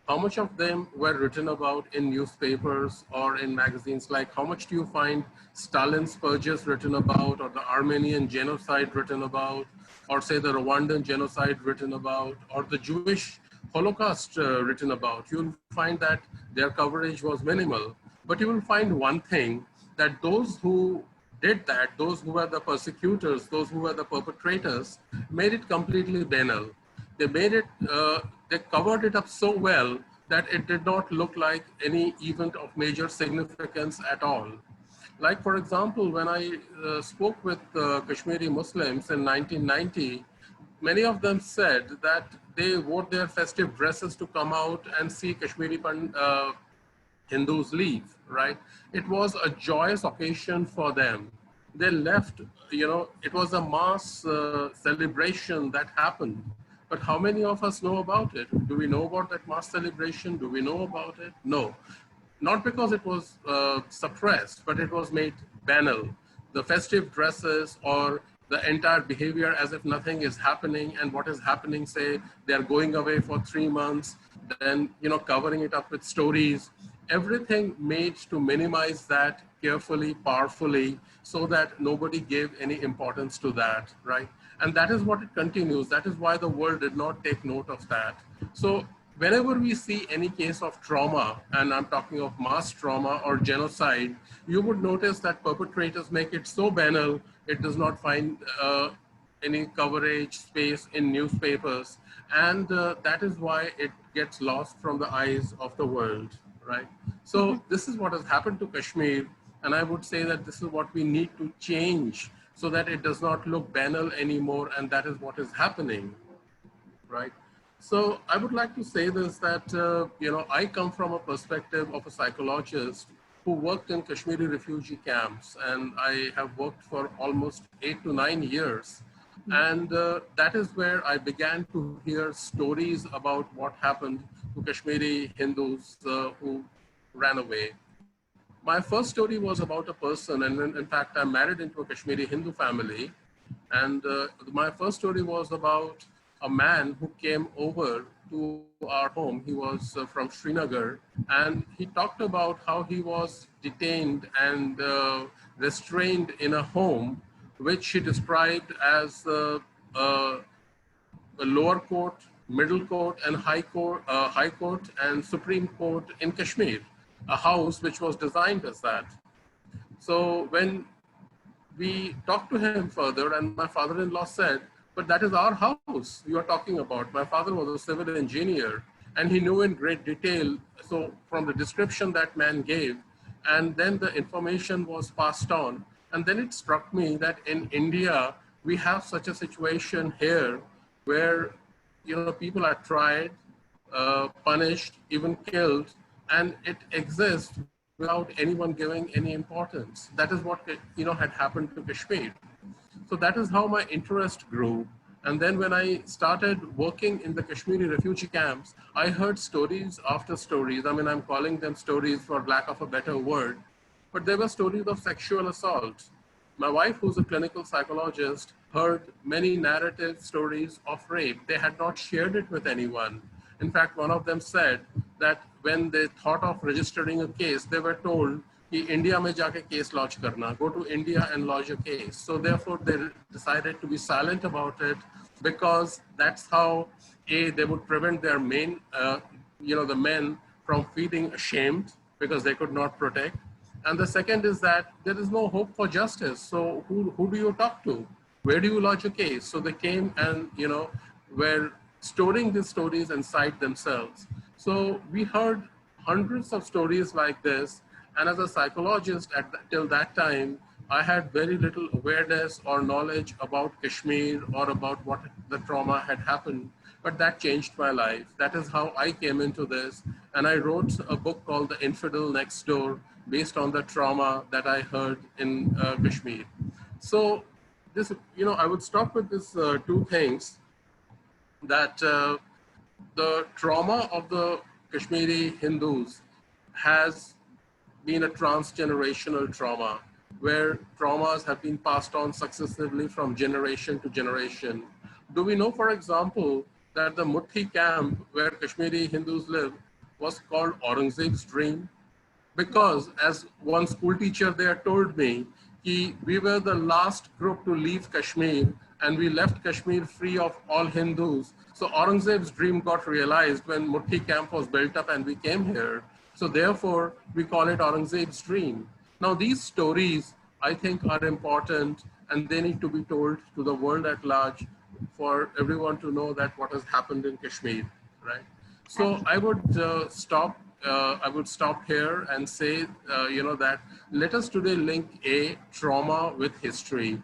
how much of them were written about in newspapers or in magazines? Like, how much do you find Stalin's purges written about, or the Armenian genocide written about, or say the Rwandan genocide written about, or the Jewish Holocaust written about? You'll find that their coverage was minimal. But you will find one thing, that those who did that, those who were the persecutors, those who were the perpetrators, made it completely banal. They made it, they covered it up so well that it did not look like any event of major significance at all. Like, for example, when I spoke with Kashmiri Muslims in 1990, many of them said that they wore their festive dresses to come out and see Kashmiri Hindus leave, right? It was a joyous occasion for them. They left, you know, it was a mass celebration that happened. But how many of us know about it? Do we know about that mass celebration? Do we know about it? No. Not because it was suppressed, but it was made banal. The festive dresses or the entire behavior as if nothing is happening, and what is happening, say, they're going away for 3 months, then, you know, covering it up with stories. Everything made to minimize that carefully, powerfully, so that nobody gave any importance to that, right? And that is what it continues. That is why the world did not take note of that. So whenever we see any case of trauma, and I'm talking of mass trauma or genocide, you would notice that perpetrators make it so banal, it does not find any coverage space in newspapers. And that is why it gets lost from the eyes of the world, right? So this is what has happened to Kashmir. And I would say that this is what we need to change, so that it does not look banal anymore, and that is what is happening, right? So I would like to say this, that, you know, I come from a perspective of a psychologist who worked in Kashmiri refugee camps, and I have worked for almost 8 to 9 years. And that is where I began to hear stories about what happened to Kashmiri Hindus who ran away. My first story was about a person, and in fact, I'm married into a Kashmiri Hindu family. And my first story was about a man who came over to our home. He was from Srinagar, and he talked about how he was detained and restrained in a home, which he described as a lower court, middle court, and high court and Supreme Court in Kashmir, a house which was designed as that. So when we talked to him further, and my father-in-law said, but that is our house you are talking about. My father was a civil engineer, and he knew in great detail. So from the description that man gave, and then the information was passed on. And then it struck me that in India, we have such a situation here where, people are tried, punished, even killed, and it exists without anyone giving any importance. That is what, had happened to Kashmir. So that is how my interest grew. And then when I started working in the Kashmiri refugee camps, I heard stories after stories. I mean, I'm calling them stories for lack of a better word, but they were stories of sexual assault. My wife, who's a clinical psychologist, heard many narrative stories of rape. They had not shared it with anyone. In fact, one of them said that when they thought of registering a case, they were told, India mein jaake case lodge karna, go to India and lodge a case. So therefore they decided to be silent about it, because that's how they would prevent their main, the men from feeling ashamed because they could not protect. And the second is that there is no hope for justice. So who do you talk to? Where do you lodge a case? So they came and, were storing these stories inside themselves. So we heard hundreds of stories like this. And as a psychologist till that time, I had very little awareness or knowledge about Kashmir or about what the trauma had happened. But that changed my life. That is how I came into this. And I wrote a book called The Infidel Next Door, based on the trauma that I heard in Kashmir. So this, I would stop with this two things, that the trauma of the Kashmiri Hindus has been a transgenerational trauma, where traumas have been passed on successively from generation to generation. Do we know, for example, that the Muthi camp where Kashmiri Hindus live was called Aurangzeb's dream? Because as one school teacher there told me, we were the last group to leave Kashmir, and we left Kashmir free of all Hindus. So Aurangzeb's dream got realized when Muthi camp was built up and we came here. So therefore, we call it Aurangzeb's dream. Now these stories, I think, are important, and they need to be told to the world at large for everyone to know that what has happened in Kashmir, right? So I would stop here and say, that let us today link trauma with history.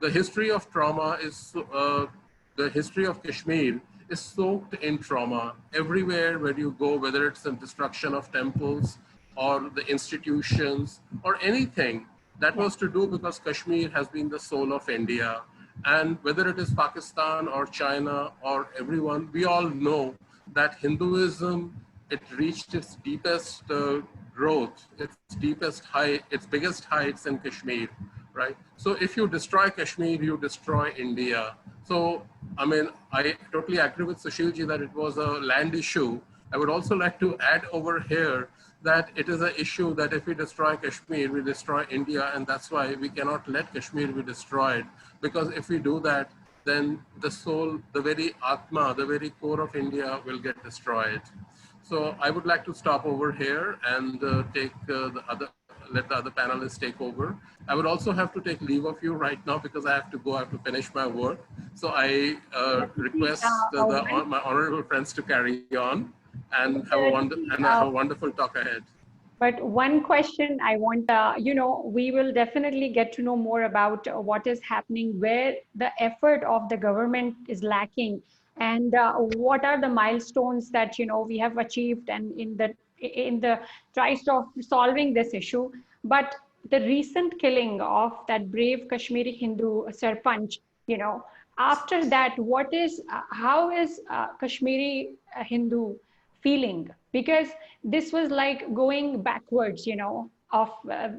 The history of trauma is, the history of Kashmir is soaked in trauma. Everywhere where you go, whether it's the destruction of temples or the institutions or anything that was to do because Kashmir has been the soul of India. And whether it is Pakistan or China or everyone, we all know that Hinduism, it reached its deepest growth, its biggest heights in Kashmir, right? So if you destroy Kashmir, you destroy India. So, I mean, I totally agree with Sushilji that it was a land issue. I would also like to add over here that it is an issue that if we destroy Kashmir, we destroy India, and that's why we cannot let Kashmir be destroyed. Because if we do that, then the soul, the very Atma, the very core of India will get destroyed. So I would like to stop over here and let the other panelists take over. I would also have to take leave of you right now because I have to go, I have to finish my work. So I request my honorable friends to carry on and have a wonderful talk ahead. But one question I want, we will definitely get to know more about what is happening, where the effort of the government is lacking, and what are the milestones that, we have achieved and in the tries of solving this issue. But the recent killing of that brave Kashmiri Hindu Sarpanch, after that, how is Kashmiri Hindu feeling? Because this was like going backwards, of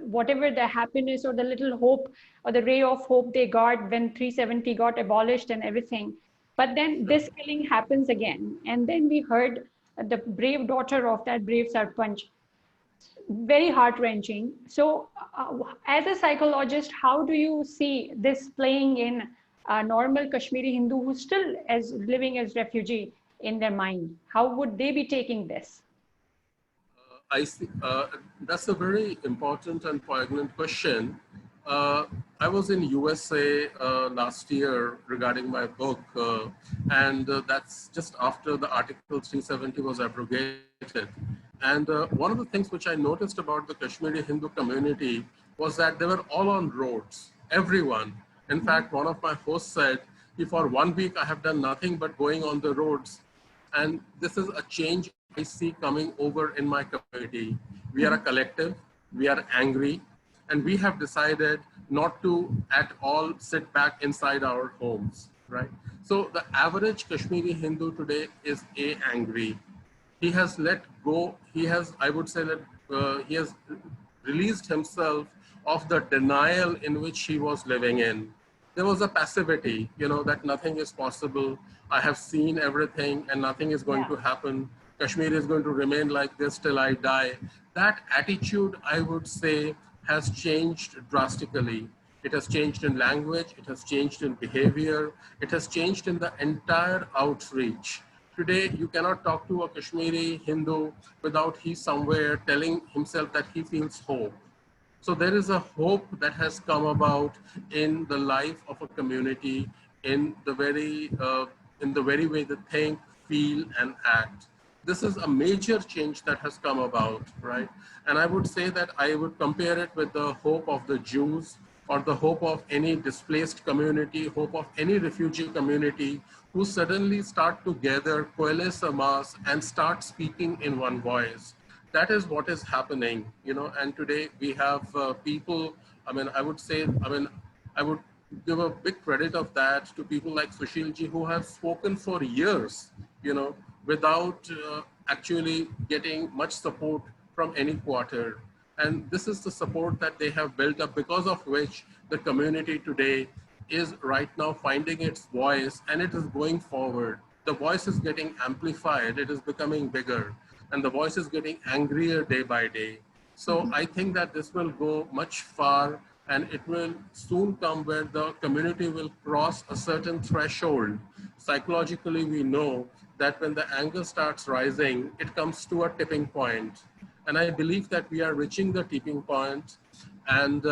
whatever the happiness or the little hope or the ray of hope they got when 370 got abolished and everything. But then this killing happens again. And then we heard the brave daughter of that brave Sarpanch, very heart-wrenching. So as a psychologist, how do you see this playing in a normal Kashmiri Hindu who's still as living as refugee in their mind? How would they be taking this? I see. That's a very important and poignant question. I was in USA last year regarding my book, and that's just after the Article 370 was abrogated. And one of the things which I noticed about the Kashmiri Hindu community was that they were all on roads, everyone. In fact, one of my hosts said, for 1 week I have done nothing but going on the roads. And this is a change I see coming over in my community. We are a collective, we are angry, and we have decided not to at all sit back inside our homes, right? So the average Kashmiri Hindu today is angry. He has let go, I would say that he has released himself of the denial in which he was living in. There was a passivity, that nothing is possible. I have seen everything and nothing is going to happen. Kashmir is going to remain like this till I die. That attitude, I would say, has changed drastically. It has changed in language, it has changed in behavior, it has changed in the entire outreach. Today, you cannot talk to a Kashmiri Hindu without he somewhere telling himself that he feels hope. So there is a hope that has come about in the life of a community, in the very way they think, feel, and act. This is a major change that has come about, right? And I would say that I would compare it with the hope of the Jews or the hope of any displaced community, hope of any refugee community who suddenly start to gather, coalesce a mass, and start speaking in one voice. That is what is happening, and today we have people, I would give a big credit of that to people like Sushilji who have spoken for years, without actually getting much support from any quarter. And this is the support that they have built up, because of which the community today is right now finding its voice, and it is going forward. The voice is getting amplified, it is becoming bigger, and the voice is getting angrier day by day. So I think that this will go much far, and it will soon come where the community will cross a certain threshold. Psychologically, we know that when the anger starts rising, it comes to a tipping point. And I believe that we are reaching the tipping point. And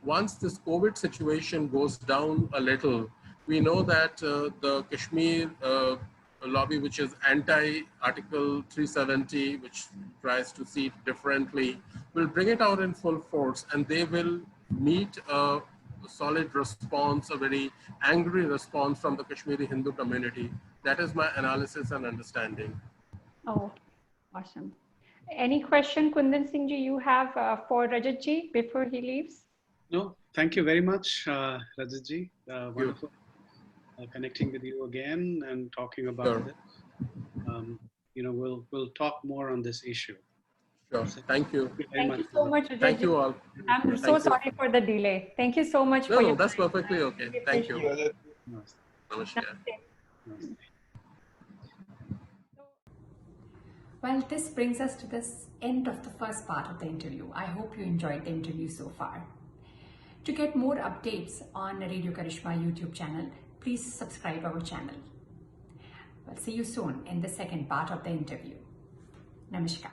once this COVID situation goes down a little, we know that the Kashmir lobby, which is anti-Article 370, which tries to see it differently, will bring it out in full force, and they will meet a solid response, a very angry response from the Kashmiri Hindu community. That is my analysis and understanding. Oh, awesome. Any question, Kundan Singh ji, you have for Rajat ji before he leaves? No, thank you very much, Rajat ji. Wonderful connecting with you again and talking about this. We'll talk more on this issue. Sure. Thank you. Thank you so much, Rajat ji. Thank you all. I'm so sorry for the delay. Thank you so much. No, that's perfectly okay. Thank you. Namaskar. Well, this brings us to the end of the first part of the interview. I hope you enjoyed the interview so far. To get more updates on Radio Karishma YouTube channel, please subscribe our channel. We'll see you soon in the second part of the interview. Namaskar.